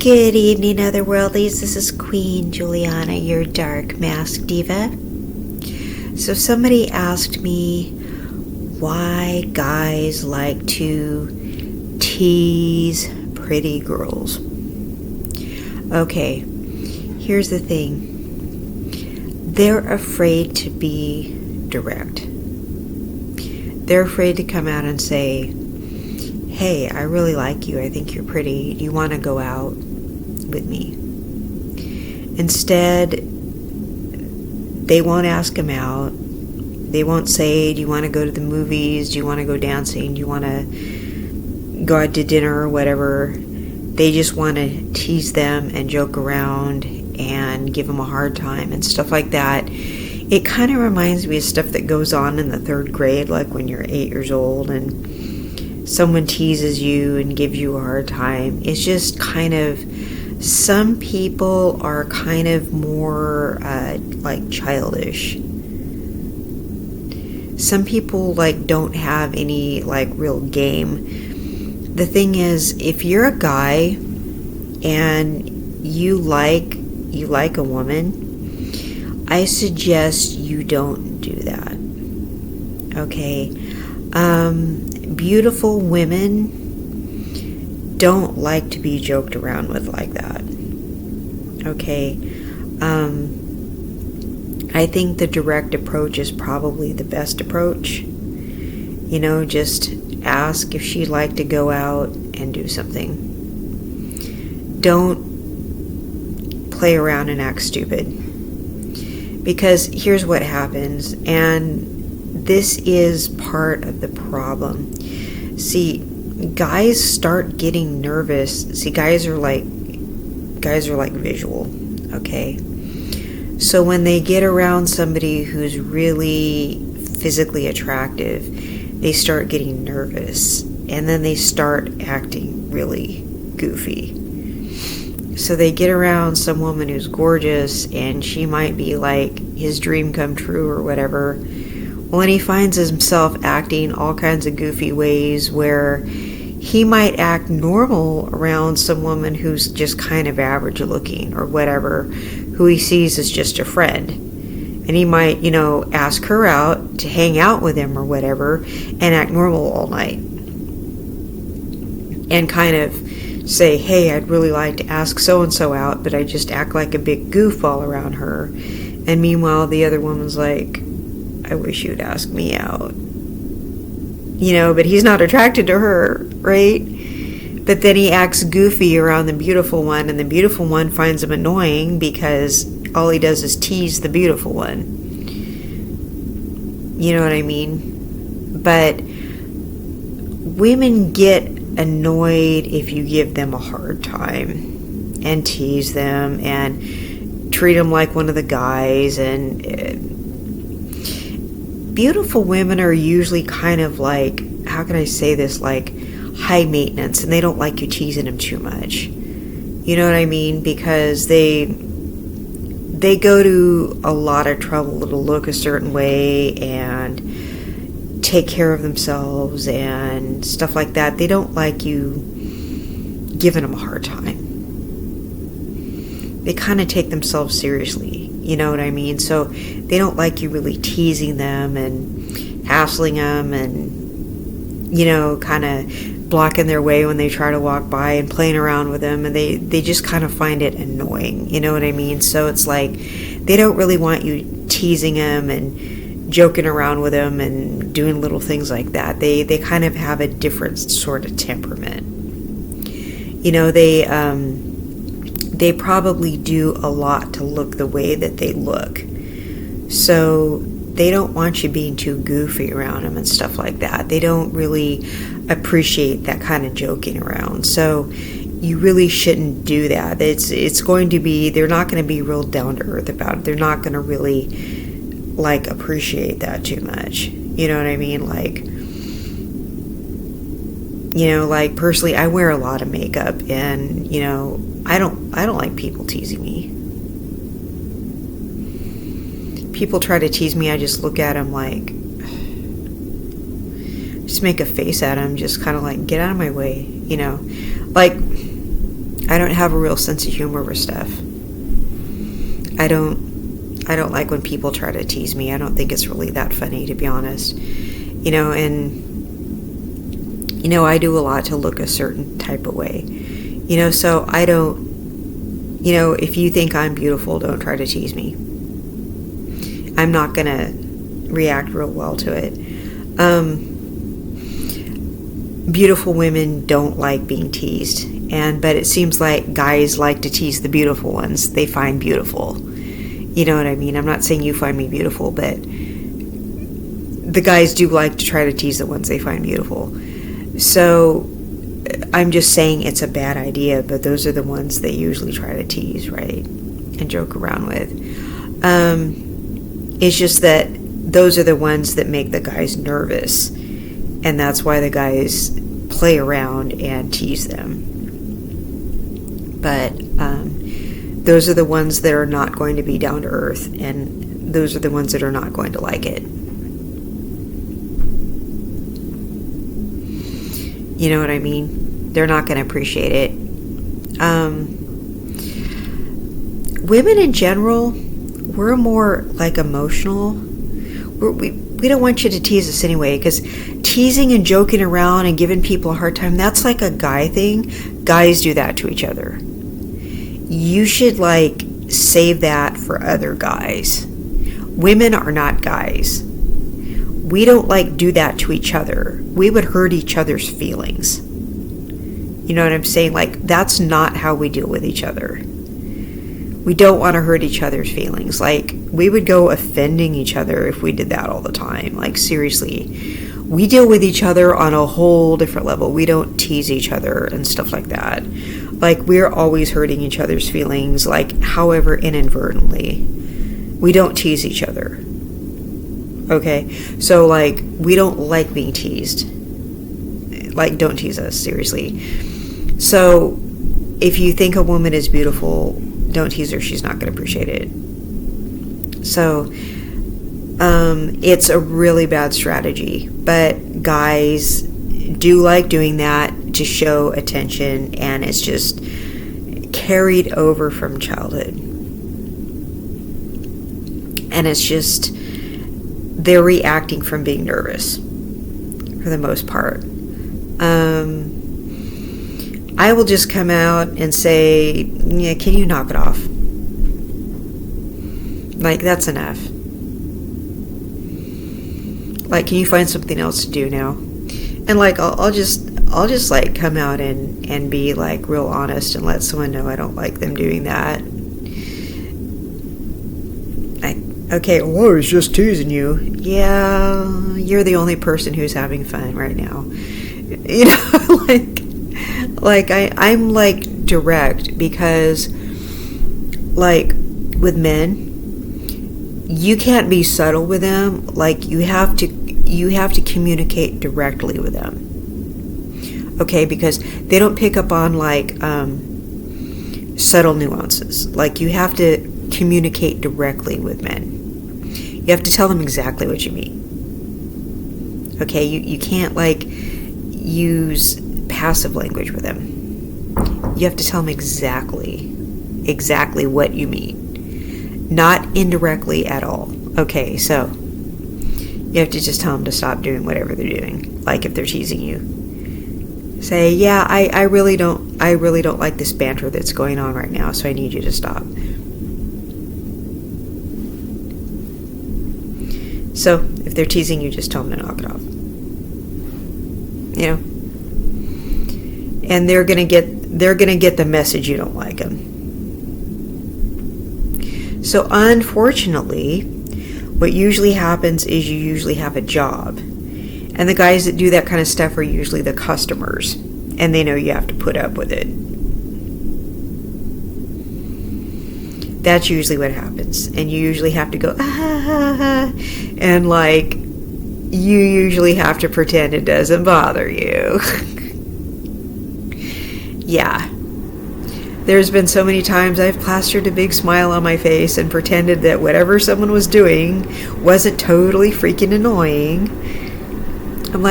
Good evening, otherworldlies. This is Queen Juliana, your dark mask diva. So somebody asked me why guys like to tease pretty girls. Okay, here's the thing. They're afraid to be direct. They're afraid to come out and say, hey, I really like you. I think you're pretty. Do you want to go out with me? Instead, they won't ask him out. They won't say, do you want to go to the movies? Do you want to go dancing? Do you want to go out to dinner or whatever? They just want to tease them and joke around and give them a hard time and stuff like that. It kind of reminds me of stuff that goes on in the third grade, like when you're 8 years old and someone teases you and gives you a hard time. It's just kind of, some people are kind of more like childish. Some people don't have any real game. The thing is, if you're a guy and you like a woman, I suggest you don't do that. Okay? Beautiful women don't like to be joked around with like that. Okay? I think the direct approach is probably the best approach. Just ask if she'd like to go out and do something. Don't play around and act stupid. Because here's what happens, and this is part of the problem. See, guys start getting nervous. See, guys are like visual, okay? So when they get around somebody who's really physically attractive, they start getting nervous, and then they start acting really goofy. So they get around some woman who's gorgeous, and she might be like his dream come true or whatever. Well, and he finds himself acting all kinds of goofy ways where he might act normal around some woman who's just kind of average looking or whatever, who he sees as just a friend. And he might, ask her out to hang out with him or whatever and act normal all night. And kind of say, hey, I'd really like to ask so-and-so out, but I just act like a big goofball around her. And meanwhile, the other woman's like, I wish you'd ask me out. But he's not attracted to her, right? But then he acts goofy around the beautiful one, and the beautiful one finds him annoying because all he does is tease the beautiful one. You know what I mean? But women get annoyed if you give them a hard time and tease them and treat them like one of the guys. And beautiful women are usually kind of how can I say this, high maintenance, and they don't like you teasing them too much. You know what I mean? Because they go to a lot of trouble to look a certain way and take care of themselves and stuff like that. They don't like you giving them a hard time. They kind of take themselves seriously. You know what I mean? So they don't like you really teasing them and hassling them and, kind of blocking their way when they try to walk by and playing around with them. And they just kind of find it annoying. You know what I mean? So it's they don't really want you teasing them and joking around with them and doing little things like that. They kind of have a different sort of temperament. They probably do a lot to look the way that they look. So they don't want you being too goofy around them and stuff like that. They don't really appreciate that kind of joking around. So you really shouldn't do that. It's going to be, they're not going to be real down to earth about it. They're not going to really appreciate that too much. You know what I mean? Personally, I wear a lot of makeup, and I don't like people teasing me. People try to tease me, I just look at them just make a face at them, just kind of get out of my way, I don't have a real sense of humor with stuff. I don't like when people try to tease me. I don't think it's really that funny, to be honest. And I do a lot to look a certain type of way. So I don't, if you think I'm beautiful, don't try to tease me. I'm not going to react real well to it. Beautiful women don't like being teased. But it seems like guys like to tease the beautiful ones they find beautiful. You know what I mean? I'm not saying you find me beautiful, but the guys do like to try to tease the ones they find beautiful. So I'm just saying it's a bad idea, but those are the ones they usually try to tease, right? And joke around with. It's just that those are the ones that make the guys nervous. And that's why the guys play around and tease them. But those are the ones that are not going to be down to earth, and those are the ones that are not going to like it. You know what I mean? They're not going to appreciate it. Women in general, we're more like emotional. We don't want you to tease us anyway, because teasing and joking around and giving people a hard time, that's like a guy thing. Guys do that to each other. You should save that for other guys. Women are not guys. We don't do that to each other. We would hurt each other's feelings. You know what I'm saying? That's not how we deal with each other. We don't want to hurt each other's feelings. We would go offending each other if we did that all the time. Seriously. We deal with each other on a whole different level. We don't tease each other and stuff like that. We're always hurting each other's feelings, however inadvertently. We don't tease each other. Okay? So, we don't like being teased. Don't tease us, seriously. So, if you think a woman is beautiful, don't tease her. She's not going to appreciate it. So, it's a really bad strategy. But guys do like doing that to show attention, and it's just carried over from childhood. And it's just, they're reacting from being nervous for the most part. I will just come out and say, yeah, can you knock it off? That's enough. Can you find something else to do now? And I'll just come out and be real honest and let someone know I don't like them doing that. Okay, well, I was just teasing you. Yeah, you're the only person who's having fun right now. I'm direct, because with men, you can't be subtle with them. You have to communicate directly with them. Okay, because they don't pick up on subtle nuances. You have to communicate directly with men. You have to tell them exactly what you mean. Okay, you can't use passive language with them. You have to tell them exactly what you mean. Not indirectly at all. Okay, so you have to just tell them to stop doing whatever they're doing. If they're teasing you, say, yeah, I really don't like this banter that's going on right now, so I need you to stop. So if they're teasing you, just tell them to knock it off. And they're gonna get the message you don't like them. So unfortunately, what usually happens is you usually have a job. And the guys that do that kind of stuff are usually the customers. And they know you have to put up with it. That's usually what happens. And you usually have to go, and you usually have to pretend it doesn't bother you. Yeah. There's been so many times I've plastered a big smile on my face and pretended that whatever someone was doing wasn't totally freaking annoying. I'm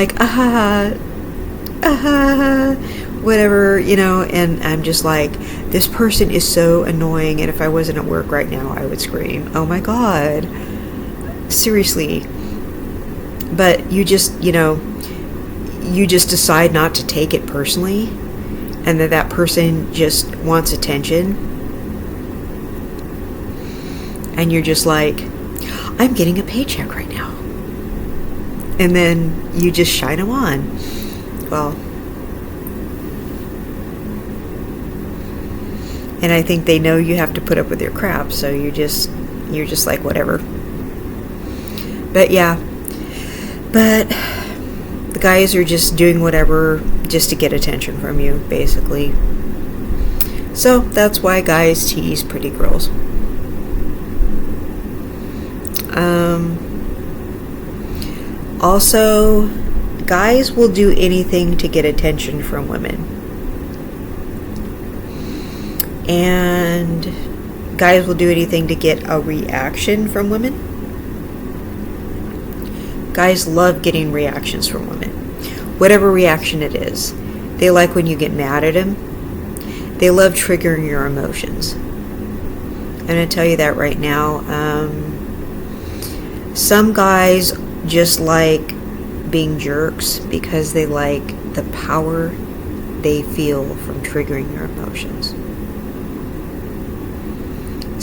whatever, and I'm just like, this person is so annoying, and if I wasn't at work right now, I would scream, oh my God, seriously. But you just decide not to take it personally, and that person just wants attention, and you're just like, I'm getting a paycheck right now, and then you just shine them on. Well, and I think they know you have to put up with their crap, so you're just like, whatever. But yeah, but the guys are just doing whatever just to get attention from you, basically. So that's why guys tease pretty girls. Also, guys will do anything to get attention from women. And guys will do anything to get a reaction from women. Guys love getting reactions from women. Whatever reaction it is. They like when you get mad at them. They love triggering your emotions. I'm going to tell you that right now. Some guys just like being jerks because they like the power they feel from triggering your emotions.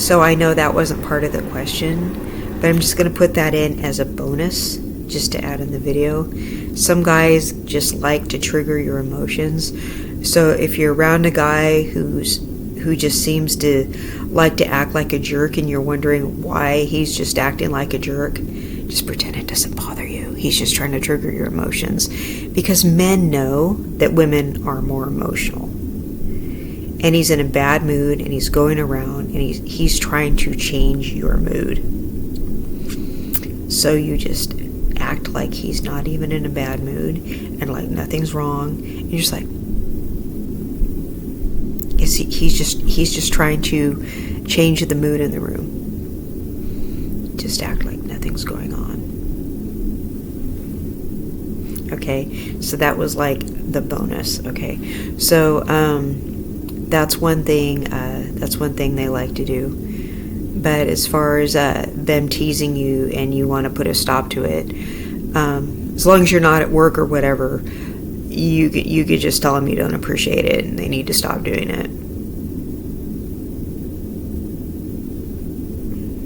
So I know that wasn't part of the question, but I'm just going to put that in as a bonus just to add in the video. Some guys just like to trigger your emotions. So if you're around a guy who just seems to like to act like a jerk and you're wondering why he's just acting like a jerk, just pretend it doesn't bother you. He's just trying to trigger your emotions, because men know that women are more emotional. And he's in a bad mood, and he's going around, and he's trying to change your mood. So you just act like he's not even in a bad mood, and like nothing's wrong. And you're just like, he's just trying to change the mood in the room. Just act like nothing's going on. Okay, so that was like the bonus. Okay, so that's one thing. That's one thing they like to do. But as far as them teasing you and you want to put a stop to it, as long as you're not at work or whatever, you could just tell them you don't appreciate it and they need to stop doing it.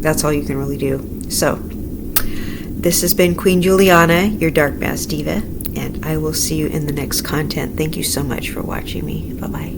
That's all you can really do. So, this has been Queen Juliana, your Dark Mass Diva, and I will see you in the next content. Thank you so much for watching me. Bye-bye.